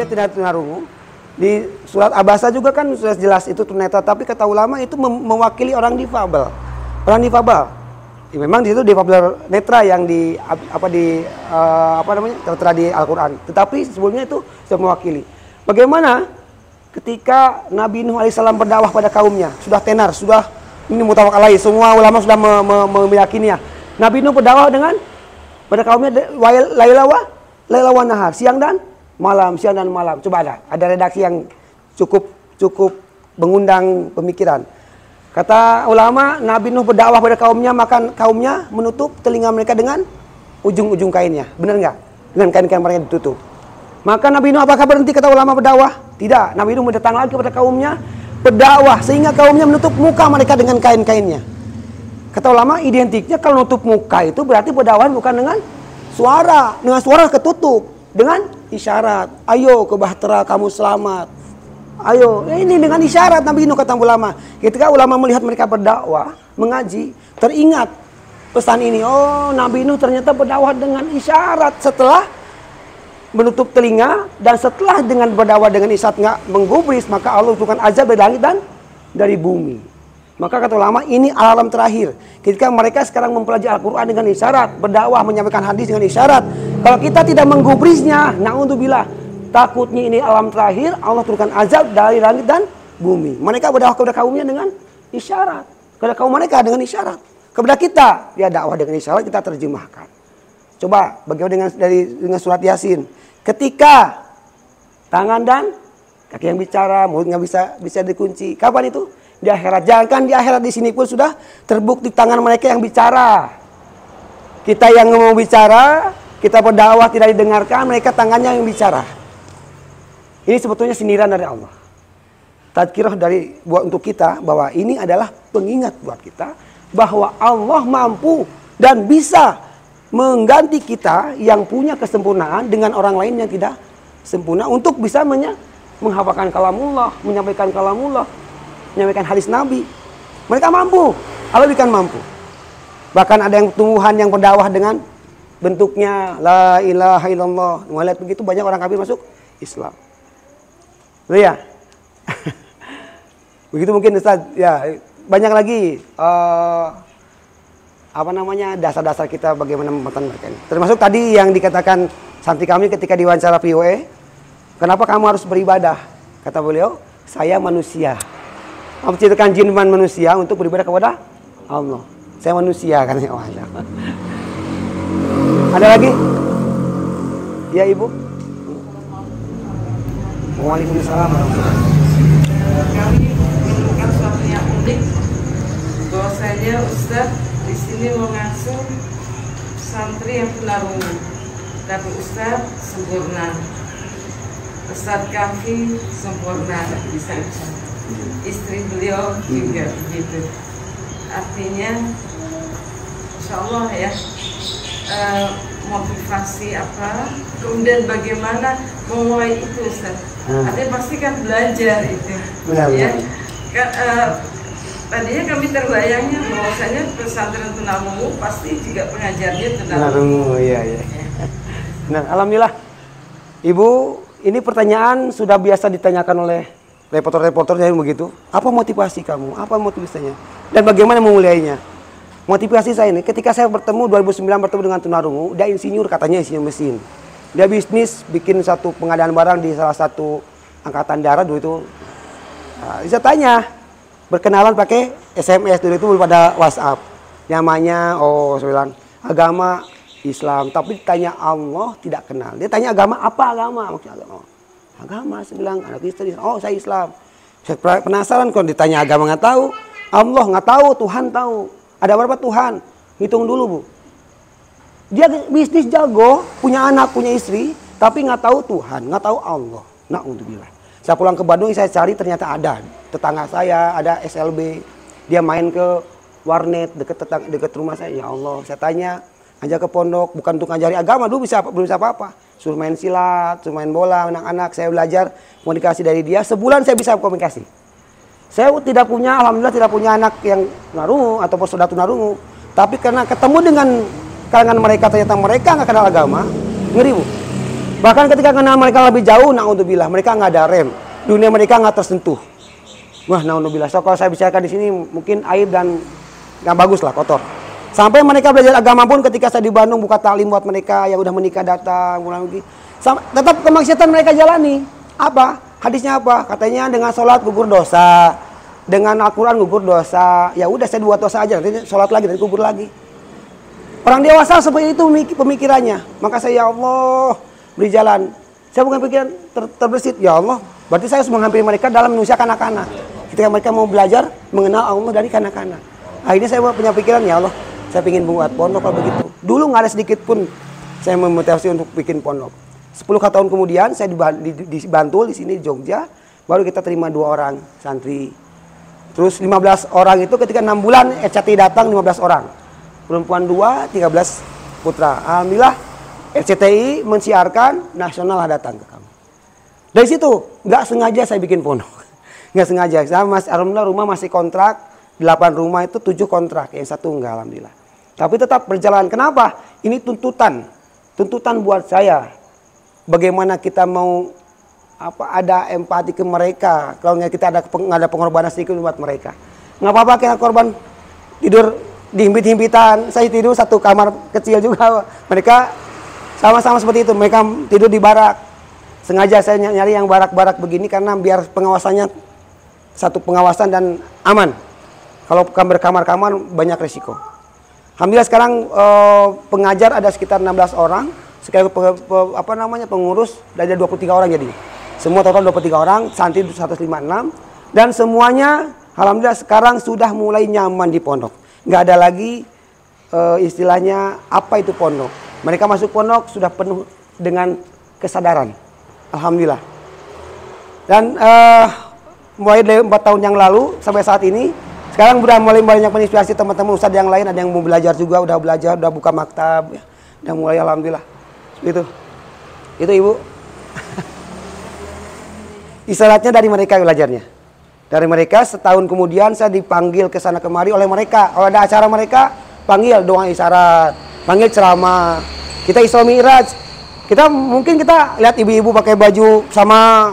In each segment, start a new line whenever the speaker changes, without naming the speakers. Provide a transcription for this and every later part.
namanya tidak tunarungu. Di surat Abasa juga kan sudah jelas itu tunanetra, tapi kata ulama itu mewakili orang difabel. Orang difabel. Ya, memang di situ difabel netra yang tertera di Al-Qur'an. Tetapi sebelumnya itu sudah mewakili. Bagaimana ketika Nabi Nuh alaihissalam berdakwah pada kaumnya, sudah tenar, sudah ini mutafaq alaih, semua ulama sudah meyakininya. Nabi Nuh berdakwah dengan pada kaumnya laila wa nahar, siang dan malam, siang dan malam. Coba ada redaksi yang cukup mengundang pemikiran. Kata ulama, Nabi Nuh berdakwah pada kaumnya, maka kaumnya menutup telinga mereka dengan ujung-ujung kainnya. Benar nggak? Dengan kain-kain mereka ditutup. Maka Nabi Nuh apakah berhenti, kata ulama, berdakwah? Tidak. Nabi Nuh mendatang lagi kepada kaumnya, berdakwah sehingga kaumnya menutup muka mereka dengan kain-kainnya. Kata ulama, identiknya kalau nutup muka itu berarti berdakwah bukan dengan suara. Dengan suara ketutup, dengan isyarat. Ayo ke bahtera kamu selamat. Ayo, ini dengan isyarat Nabi Nuh, kata ulama. Ketika ulama melihat mereka berdakwah, mengaji, teringat pesan ini. Oh, Nabi Nuh ternyata berdakwah dengan isyarat. Setelah menutup telinga dan setelah dengan berdakwah dengan isyarat nggak menggubris, maka Allah turunkan azab dari langit dan dari bumi. Maka kata ulama, ini alarm terakhir. Ketika mereka sekarang mempelajari Al-Quran dengan isyarat, berdakwah, menyampaikan hadis dengan isyarat. Kalau kita tidak menggubrisnya, na'udzubillah, takutnya ini alarm terakhir, Allah turunkan azab dari langit dan bumi. Mereka berdakwah kepada kaumnya dengan isyarat. Kepada kaum mereka dengan isyarat. Kepada kita, dia dakwah dengan isyarat, kita terjemahkan. Coba, bagaimana dengan surat Yasin. Ketika tangan dan kaki yang bicara, mulut nggak bisa dikunci. Kapan itu? Di akhirat. Jangan di akhirat, di sini pun sudah terbukti tangan mereka yang bicara. Kita yang mau bicara, kita berdakwah tidak didengarkan, mereka tangannya yang bicara. Ini sebetulnya sindiran dari Allah. Tadkirah untuk kita bahwa ini adalah pengingat buat kita bahwa Allah mampu dan bisa mengganti kita yang punya kesempurnaan dengan orang lain yang tidak sempurna untuk bisa menghafalkan kalamullah, menyampaikan kalamullah, menyampaikan hadis Nabi. Mereka mampu. Allah berikan mampu. Bahkan ada yang tumbuhan yang berdakwah dengan bentuknya la ilaha illallah. Melihat begitu banyak orang kafir masuk Islam. Betul ya? Begitu mungkin Ustaz. Ya, banyak lagi dasar-dasar kita bagaimana mempertahankan mereka ini. Termasuk tadi yang dikatakan santri kami ketika diwawancara VOA, kenapa kamu harus beribadah? Kata beliau, saya manusia. Allah menciptakan jin dan manusia untuk beribadah kepada Allah. Saya manusia, kan ya. Ada lagi? Ya Ibu. Waalaikumsalam.
Kami menemukan sesuatu yang unik bahwasanya Ustaz di sini mengasuh santri yang tunarungu, tapi Ustaz sempurna. Ustaz Kafi sempurna, bisa. Istri beliau juga begitu. Artinya insya Allah ya, motivasi apa, kemudian bagaimana memulai itu Ustaz. Artinya pasti kan belajar itu.
Benar,
ya. Tadinya kami terbayangnya bahwasanya pesantren tunarungu pasti juga pengajarnya tunarungu.
Iya. Nah, alhamdulillah Ibu, ini pertanyaan sudah biasa ditanyakan oleh reporter-reporter yang begitu. Apa motivasi kamu? Apa motivasinya? Dan bagaimana memulainya? Motivasi saya ini, ketika saya 2009 bertemu dengan tunarungu, dia insinyur, katanya insinyur mesin. Dia bisnis, bikin satu pengadaan barang di salah satu angkatan darat dulu itu. Nah, saya tanya, berkenalan pakai SMS dulu itu belum pada WhatsApp. Namanya, saya bilang, agama Islam. Tapi ditanya Allah tidak kenal. Dia tanya agama, apa agama? Maksudnya agama. Agama, saya bilang, anak Kristen. Oh, saya Islam. Saya penasaran kalau ditanya agama nggak tahu. Allah nggak tahu, Tuhan tahu. Ada berapa Tuhan? Hitung dulu, Bu. Dia bisnis jago, punya anak, punya istri, tapi nggak tahu Tuhan, nggak tahu Allah. Na'udzubillah. Saya pulang ke Bandung, saya cari ternyata ada. Tetangga saya ada SLB. Dia main ke warnet dekat rumah saya. Ya Allah, saya tanya, ngajak ke pondok, bukan untuk ngajari agama, dulu belum bisa apa-apa. Suruh main silat, suruh main bola, anak-anak. Saya belajar komunikasi dari dia. Sebulan saya bisa komunikasi. Saya tidak punya, alhamdulillah tidak punya anak yang tunarungu atau saudara tunarungu. Tapi karena ketemu dengan kalangan mereka, ternyata mereka nggak kenal agama, ngeri, Bu. Bahkan ketika kenal mereka lebih jauh, naudzubillah, mereka nggak ada rem. Dunia mereka nggak tersentuh. Wah, naudzubillah. So, kalau saya bicarakan di sini mungkin aib dan nggak bagus lah, kotor. Sampai mereka belajar agama pun ketika saya di Bandung buka taklim buat mereka yang udah menikah datang, pulang lagi. Tetap kemaksiatan mereka jalani. Apa? Hadisnya apa? Katanya dengan sholat gugur dosa, dengan Al-Quran gugur dosa. Ya udah saya buat dosa aja, nanti sholat lagi, nanti gugur lagi. Orang dewasa seperti itu pemikirannya. Maka saya, ya Allah, beri jalan. Saya bukan pikiran terbersit, ya Allah. Berarti saya harus menghampiri mereka dalam manusia kanak-kanak. Ketika mereka mau belajar mengenal Allah dari kanak-kanak. Akhirnya saya punya pikiran, ya Allah, saya ingin buat pondok kalau begitu. Dulu nggak ada sedikit pun saya memotivasi untuk bikin pondok. 10 tahun kemudian saya di Bantul, di sini di Jogja, baru kita terima 2 orang santri. Terus 15 orang itu ketika 6 bulan RCTI datang 15 orang. Perempuan 2, 13 putra. Alhamdulillah RCTI mensiarkan nasional datang ke kami. Dari situ nggak sengaja saya bikin pondok. Nggak sengaja. Saya alhamdulillah rumah masih kontrak. 8 rumah itu 7 kontrak. Yang 1 enggak, alhamdulillah. Tapi tetap berjalan. Kenapa? Ini tuntutan. Tuntutan buat saya. Bagaimana kita mau ada empati ke mereka. Kalau nggak kita ada pengorbanan sedikit buat mereka. Nggak apa-apa kita korban tidur dihimpit-himpitan. Saya tidur satu kamar kecil juga. Mereka sama-sama seperti itu. Mereka tidur di barak. Sengaja saya nyari yang barak-barak begini karena biar pengawasannya satu pengawasan dan aman. Kalau kamar-kamar banyak resiko. Alhamdulillah sekarang pengajar ada sekitar 16 orang. Sekarang pengurus ada 23 orang jadi. Semua total 23 orang, santri 156. Dan semuanya alhamdulillah sekarang sudah mulai nyaman di pondok. Nggak ada lagi istilahnya apa itu pondok. Mereka masuk pondok sudah penuh dengan kesadaran. Alhamdulillah. Dan mulai dari 4 tahun yang lalu sampai saat ini, sekarang sudah mulai banyak menginspirasi teman-teman ustadz yang lain. Ada yang mau belajar juga, udah belajar, udah buka maktab, ya. Udah mulai alhamdulillah. Itu Ibu. Isyaratnya dari mereka belajarnya. Dari mereka setahun kemudian saya dipanggil ke sana kemari oleh mereka. Kalau ada acara mereka panggil doa isyarat, panggil ceramah. Kita Isra Mi'raj. Mungkin kita lihat ibu-ibu pakai baju sama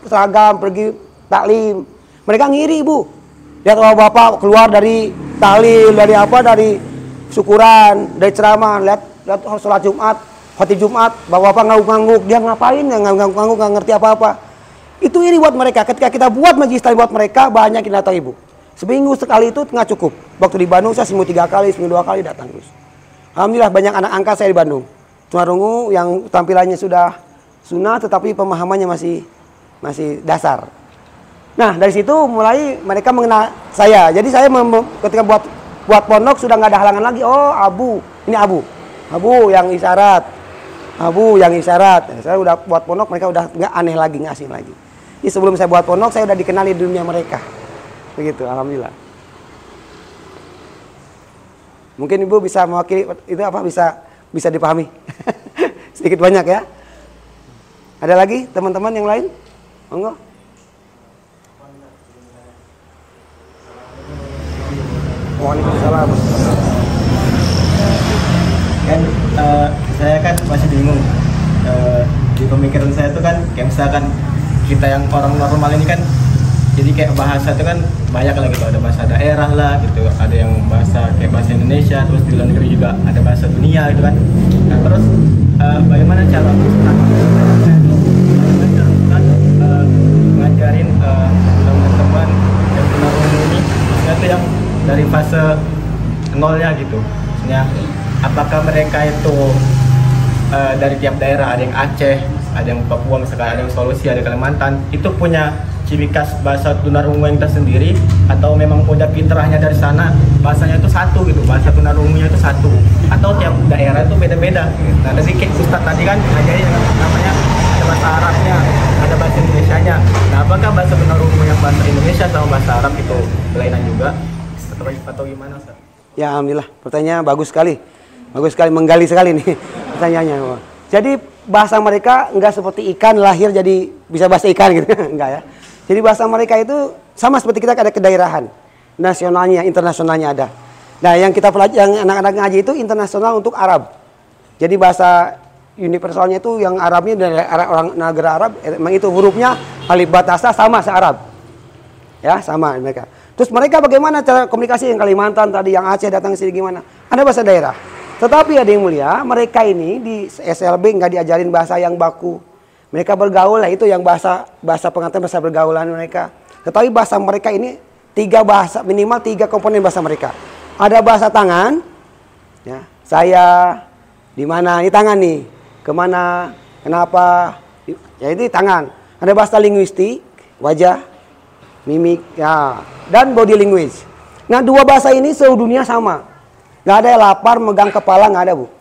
seragam pergi taklim. Mereka ngiri, Bu. Lihat bapak keluar dari tahlil, dari syukuran, dari ceramah, lihat sholat Jumat, khotib Jumat, bapak-bapak ngangguk-ngangguk, dia ngapain ya ngangguk-ngangguk, nggak ngerti apa-apa. Itu iri buat mereka. Ketika kita buat majelis taklim buat mereka, banyak yang datang, Ibu. Seminggu sekali itu nggak cukup. Waktu di Bandung saya seminggu 3 kali, seminggu 2 kali datang terus. Alhamdulillah banyak anak angkat saya di Bandung. Tunarungu yang tampilannya sudah sunnah, tetapi pemahamannya masih dasar. Nah dari situ mulai mereka mengenal saya. Jadi saya ketika buat pondok sudah nggak ada halangan lagi. Oh Abu, ini Abu yang isyarat, Saya udah buat pondok, mereka udah nggak aneh lagi, nggak asing lagi. Jadi sebelum saya buat pondok, saya udah dikenali di dunia mereka. Begitu, alhamdulillah. Mungkin Ibu bisa mewakili itu apa, bisa dipahami. Sedikit banyak ya. Ada lagi teman-teman yang lain? Monggo. Waalaikumsalam.
Kan saya kan masih bingung. Di pemikiran saya itu kan kayak misalkan kita yang orang normal ini kan, jadi kayak bahasa itu kan banyak lah gitu, ada bahasa daerah lah gitu, ada yang bahasa kayak bahasa Indonesia, terus di luar negeri juga ada bahasa dunia gitu kan. Nah terus bagaimana cara ngajarin teman-teman yang tunarungu ini itu yang dari fase nolnya gitu, maksudnya apakah mereka itu dari tiap daerah, ada yang Aceh, ada yang Papua, misalkan ada yang Sulawesi, ada Kalimantan, itu punya ciri khas bahasa tunarungu yang tersendiri, atau memang udah fitrahnya dari sana bahasanya itu satu gitu, bahasa tunarungunya itu satu, atau tiap daerah itu beda-beda gitu. Nah tadi kayak Ustadz tadi kan ngajarin yang namanya ada bahasa Arabnya, ada bahasa Indonesianya. Nah apakah bahasa tunarungu yang bahasa Indonesia sama bahasa Arab itu kelainan juga atau gimana Ustaz?
Ya alhamdulillah, pertanyaan bagus sekali, menggali sekali nih pertanyaannya. Jadi bahasa mereka enggak seperti ikan lahir jadi bisa bahasa ikan gitu, enggak ya. Jadi bahasa mereka itu sama seperti kita, ada kedaerahan, nasionalnya, internasionalnya ada. Nah yang kita pelajari, yang anak-anak ngaji itu internasional untuk Arab. Jadi bahasa universalnya itu yang Arabnya dari orang negara Arab, emang itu hurufnya alif ba ta sa sama se-Arab. Ya, sama mereka. Terus mereka bagaimana cara komunikasi yang Kalimantan tadi, yang Aceh datang ke sini gimana? Ada bahasa daerah. Tetapi ada yang mulia, mereka ini di SLB nggak diajarin bahasa yang baku. Mereka bergaul lah, itu yang bahasa pengantin, bahasa pergaulan mereka. Tetapi bahasa mereka ini minimal tiga komponen bahasa mereka. Ada bahasa tangan, ya, saya di mana, ini tangan nih, kemana, kenapa, ya ini tangan. Ada bahasa linguistik, wajah, mimik, ya, dan body language. Nah, dua bahasa ini seluruh dunia sama. Gak ada yang lapar megang kepala, nggak ada, Bu.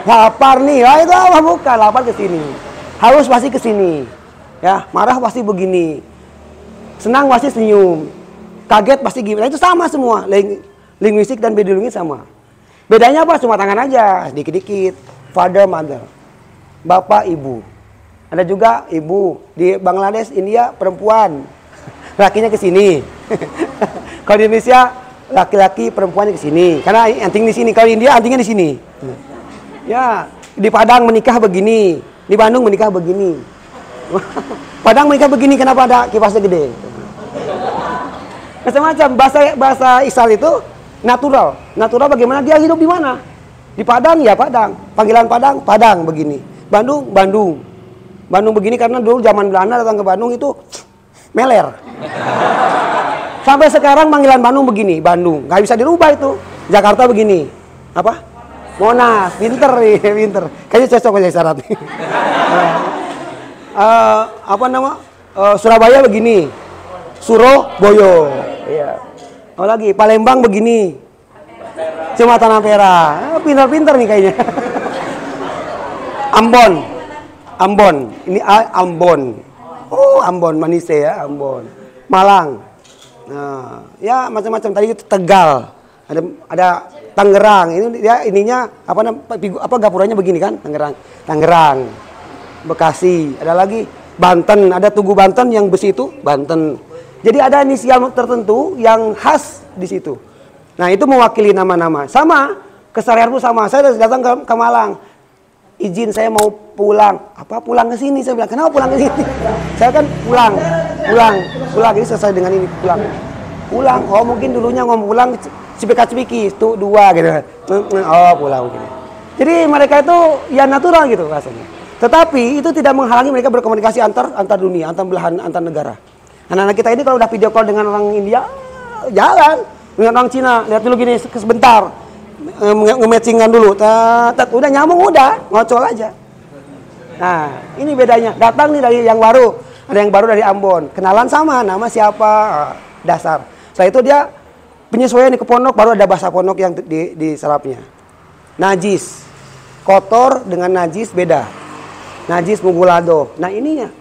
Lapar nih, itu apa bukan? Lapar ke sini. Haus pasti ke sini. Ya, marah pasti begini. Senang pasti senyum. Kaget pasti gimana. Itu sama semua. Linguistik dan body language sama. Bedanya apa? Cuma tangan aja, sedikit-dikit. Father, mother. Bapak, ibu. Ada juga ibu. Di Bangladesh, India, perempuan. Lakinya ke sini. Kalau di Indonesia, laki-laki perempuannya ke sini. Karena anting di sini. Kalau di India, antingnya di sini. Ya, di Padang menikah begini. Di Bandung menikah begini. Padang menikah begini, kenapa ada kipasnya gede? Macam-macam. Bahasa Isal itu natural. Natural bagaimana dia hidup di mana? Di Padang, ya Padang. Panggilan Padang, Padang begini. Bandung, Bandung. Bandung begini karena dulu zaman Belanda datang ke Bandung itu meler. Sampai sekarang panggilan Bandung begini, Bandung. Nggak bisa dirubah itu. Jakarta begini. Apa? Monas, pinter nih, pinter. Kayaknya cocok aja syarat. Surabaya begini. Surabaya. Iya. Oh lagi, Palembang begini. Jembatan Ampera. Pinter-pinter nih kayaknya. Ambon. Ambon. Ini Ambon. Oh, Ambon, Manise ya, Ambon. Malang. Nah, ya macam-macam. Tadi itu Tegal. Ada Tangerang. Ini dia ininya apa gapuranya begini kan? Tangerang. Bekasi. Ada lagi Banten. Ada Tugu Banten yang besi itu Banten. Jadi ada inisial tertentu yang khas di situ. Nah, itu mewakili nama-nama. Sama, keseharian pun sama. Saya datang ke Malang. Izin saya mau pulang. Apa pulang ke sini? Saya bilang, kenapa pulang ke sini? Saya kan pulang. Ini selesai dengan ini pulang. Oh, mungkin dulunya ngomong pulang cipika-cipiki, itu dua gitu. Oh, pulang mungkin. Jadi mereka itu ya natural gitu rasanya. Tetapi itu tidak menghalangi mereka berkomunikasi antar dunia, antar belahan, antar negara. Anak-anak kita ini kalau udah video call dengan orang India, jalan. Dengan orang Cina, lihat dulu gini sebentar. Nge-matchingan dulu. Udah nyambung, udah. Ngocol aja. Nah, ini bedanya. Datang nih dari yang baru. Ada yang baru dari Ambon. Kenalan sama, nama siapa, dasar. Setelah itu dia penyesuaian ke pondok, baru ada bahasa pondok yang diserapnya. Najis. Kotor dengan najis beda. Najis mugulado. Nah, ininya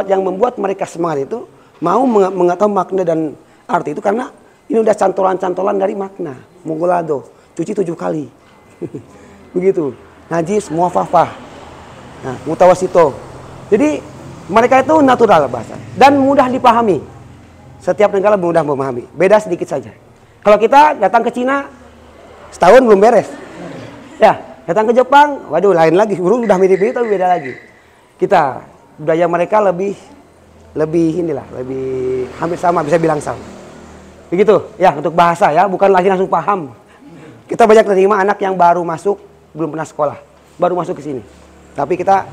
yang membuat mereka semangat itu mau mengetahui makna dan arti itu karena ini udah cantolan-cantolan dari makna. Mugulado, cuci 7 kali. Begitu. Najis, muafafah. Nah, mutawasito. Jadi mereka itu natural bahasa dan mudah dipahami. Setiap negara mudah memahami. Beda sedikit saja. Kalau kita datang ke Cina setahun belum beres. Ya, datang ke Jepang, waduh lain lagi. Udah mirip-mirip tapi beda lagi. Kita budaya mereka lebih hampir sama, bisa bilang sama. Begitu ya untuk bahasa ya, bukan lagi langsung paham. Kita banyak terima anak yang baru masuk, belum pernah sekolah, baru masuk ke sini. Tapi kita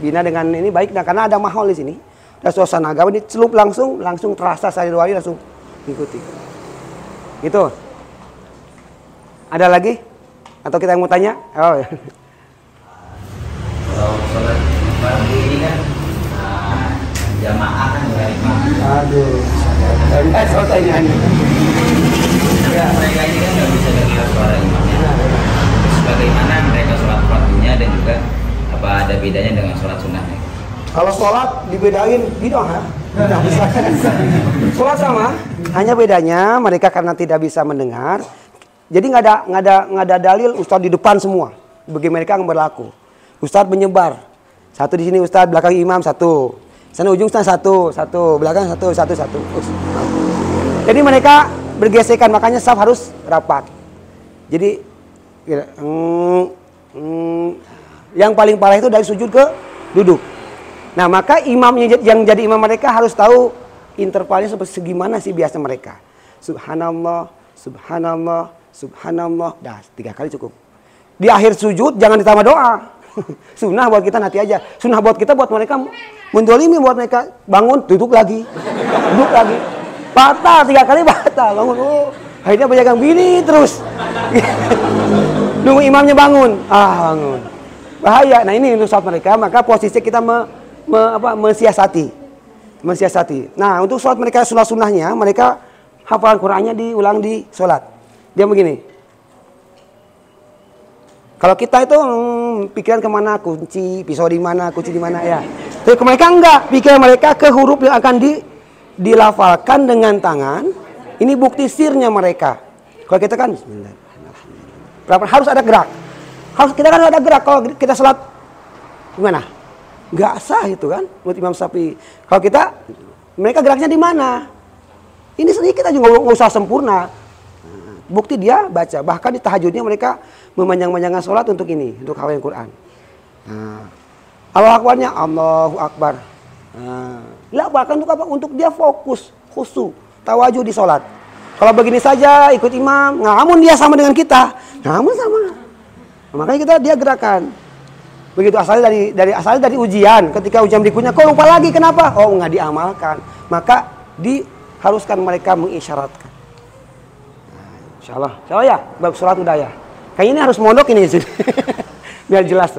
bina dengan ini baik, nah, karena ada mahal di sini, ada suasana agama, ini celup langsung terasa sehari dua hari langsung ikuti. Gitu. Ada lagi? Atau kita yang mau tanya? Oh ya.
Kalau sholat pagi ini kan jamaah kan dari
Aduh. Soal tanyaan.
Mereka ini kan nggak bisa dengar suara imamnya. Bagaimana mereka sholat fardunya dan juga apa ada bedanya dengan sholat sunnahnya?
Kalau sholat dibedain bid'ah ya? Tidak bisa. Sholat sama, hanya bedanya mereka karena tidak bisa mendengar. Jadi nggak ada dalil ustadz di depan semua. Bagi mereka yang berlaku. Ustadz menyebar. Satu di sini ustadz, belakang imam satu. Sana ujung sana satu, belakang satu. Jadi mereka bergesekan, makanya saf harus rapat. Jadi Yang paling parah itu dari sujud ke duduk. Nah, maka imamnya yang jadi imam mereka harus tahu intervalnya seperti segimana sih biasa mereka. Subhanallah, subhanallah, subhanallah. Dah 3 kali cukup. Di akhir sujud jangan ditambah doa. Sunnah buat kita nanti aja. Sunnah buat kita, buat mereka mendolimi, buat mereka bangun, duduk lagi. Duduk lagi. Batal 3 kali batal. Bangun. Akhirnya berjagang bini terus. Nunggu imamnya bangun. Bangun. Bahaya. Nah, ini untuk sholat mereka, maka posisi kita mensiasati. Nah, untuk sholat mereka sunnah-sunnahnya, mereka hafalan Qur'annya diulang di sholat. Dia begini. Kalau kita itu pikiran kemana, kunci, pisau di mana, kunci di mana ya. Tapi mereka enggak. Pikiran mereka ke huruf yang akan dilafalkan dengan tangan. Ini bukti sirnya mereka. Kalau kita kan Bismillahirrahmanirrahim. Harus ada gerak. Kita kan ada gerak. Kalau kita sholat gimana? Nggak sah itu kan, menurut Imam Syafi'i. Kalau kita, mereka geraknya di mana? Ini sedikit aja, nggak usah sempurna. Bukti dia baca. Bahkan di tahajudnya mereka memanjang-manjangkan sholat untuk ini, untuk hafalan Quran. Allahu Akbarnya Allahu Akbar. Bahkan untuk apa? Untuk dia fokus, khusyuk, tawajuh di sholat. Kalau begini saja ikut imam, namun dia sama dengan kita, namun sama. Makanya dia gerakan. Begitu asalnya dari ujian. Ketika ujian berikutnya, kok lupa lagi, kenapa? Oh, nggak diamalkan. Maka diharuskan mereka mengisyaratkan. Insya Allah ya, bab sholat udah ya. Kayaknya ini harus mondok ini biar jelas.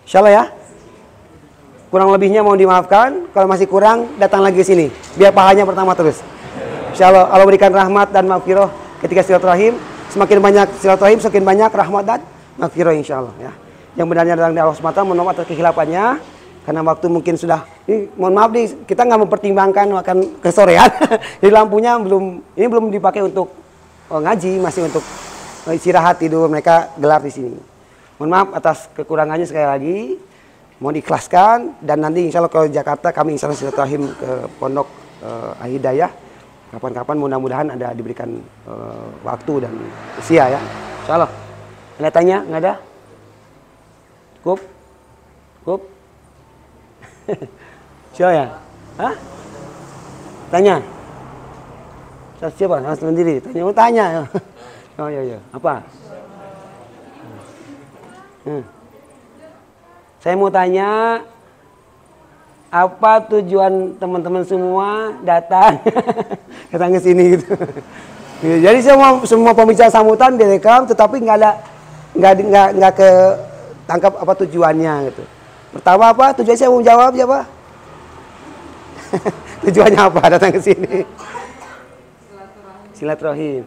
Insya Allah ya. Kurang lebihnya mohon dimaafkan. Kalau masih kurang, datang lagi ke sini. Biar pahalanya pertama terus. Insya Allah Allah berikan rahmat dan maghfirah ketika silaturahim. Semakin banyak silaturahim, semakin banyak rahmat dan maghfirah insya Allah ya. Yang benarnya datang dari Allah SWT, mohon maaf atas kehilafannya. Karena waktu mungkin sudah, mohon maaf nih, kita nggak mempertimbangkan makan kesorean. Jadi lampunya belum dipakai untuk ngaji, masih untuk istirahat tidur, mereka gelap di sini. Mohon maaf atas kekurangannya sekali lagi. Mohon diikhlaskan, dan nanti insya Allah kalau Jakarta kami insya Allah silaturahim ke Pondok Al-Hidayah. Kapan-kapan mudah-mudahan ada diberikan waktu dan usia ya. Insya Allah. Ada tanya? Nggak ada? Cukup? Siapa ya? Hah? Tanya? Siapa? Harus sendiri. Tanya. Oh iya. Apa? Saya mau tanya, apa tujuan teman-teman semua datang ke sini gitu? Jadi semua pembicara sambutan direkam, tetapi nggak ke tangkap apa tujuannya gitu. Pertama apa? Tujuan saya mau jawab siapa? Tujuannya apa datang ke sini? Silaturahim.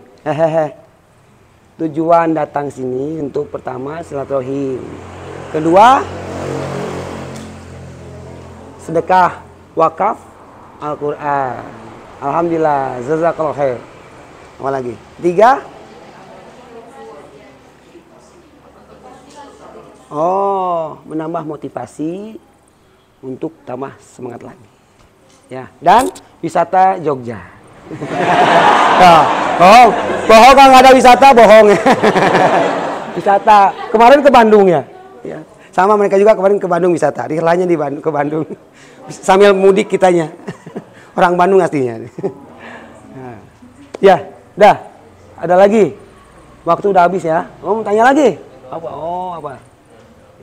Tujuan datang sini untuk pertama silaturahim. Kedua, sedekah wakaf Al-Quran. Alhamdulillah, jazakallahu khair. Apa lagi? 3, menambah motivasi untuk tambah semangat lagi. Ya, dan wisata Jogja. Bohong kalau nggak ada wisata, bohong. Wisata kemarin ke Bandung ya. Sama mereka juga kemarin ke Bandung wisata. Rihlanya ke Bandung. Sambil mudik kitanya. Orang Bandung aslinya. Ya, dah. Ada lagi. Waktu udah habis ya. Mau tanya lagi? Apa?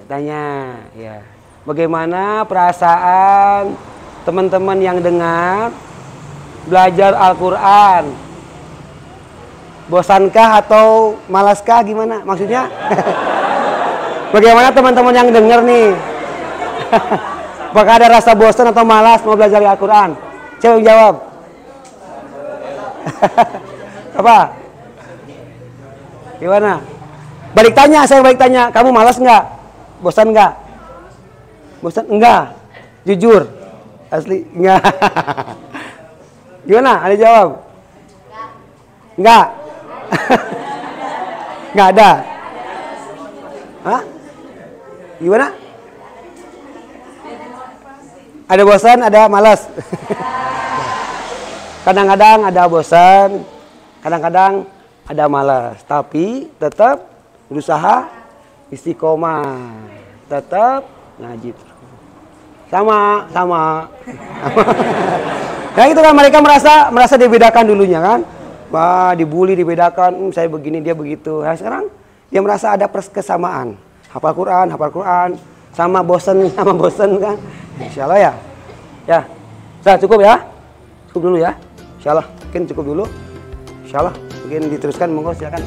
Tanya, ya. Bagaimana perasaan teman-teman yang dengar belajar Al-Quran? Bosankah atau malaskah gimana? Maksudnya? Bagaimana teman-teman yang dengar nih? Apakah ada rasa bosan atau malas mau belajar Al-Quran? Coba jawab. Apa? Gimana? Saya balik tanya. Kamu malas nggak? Bosan nggak? Bosan enggak? Jujur? Asli? Enggak? Gimana? Ada jawab? Enggak? Enggak ada? Hah? Gimana? Ada bosan, ada malas. Kadang-kadang ada bosan, kadang-kadang ada malas. Tapi tetap berusaha istiqomah, tetap ngaji. Sama. Nah itu kan mereka merasa dibedakan dulunya kan. Wah, dibully, dibedakan, saya begini, dia begitu. Nah, sekarang dia merasa ada kesamaan. Hafal Quran, sama bosen kan. Insya Allah ya. Ya, sudah cukup ya. Cukup dulu ya. Insya Allah, mungkin cukup dulu. Insya Allah, mungkin diteruskan, monggo silakan.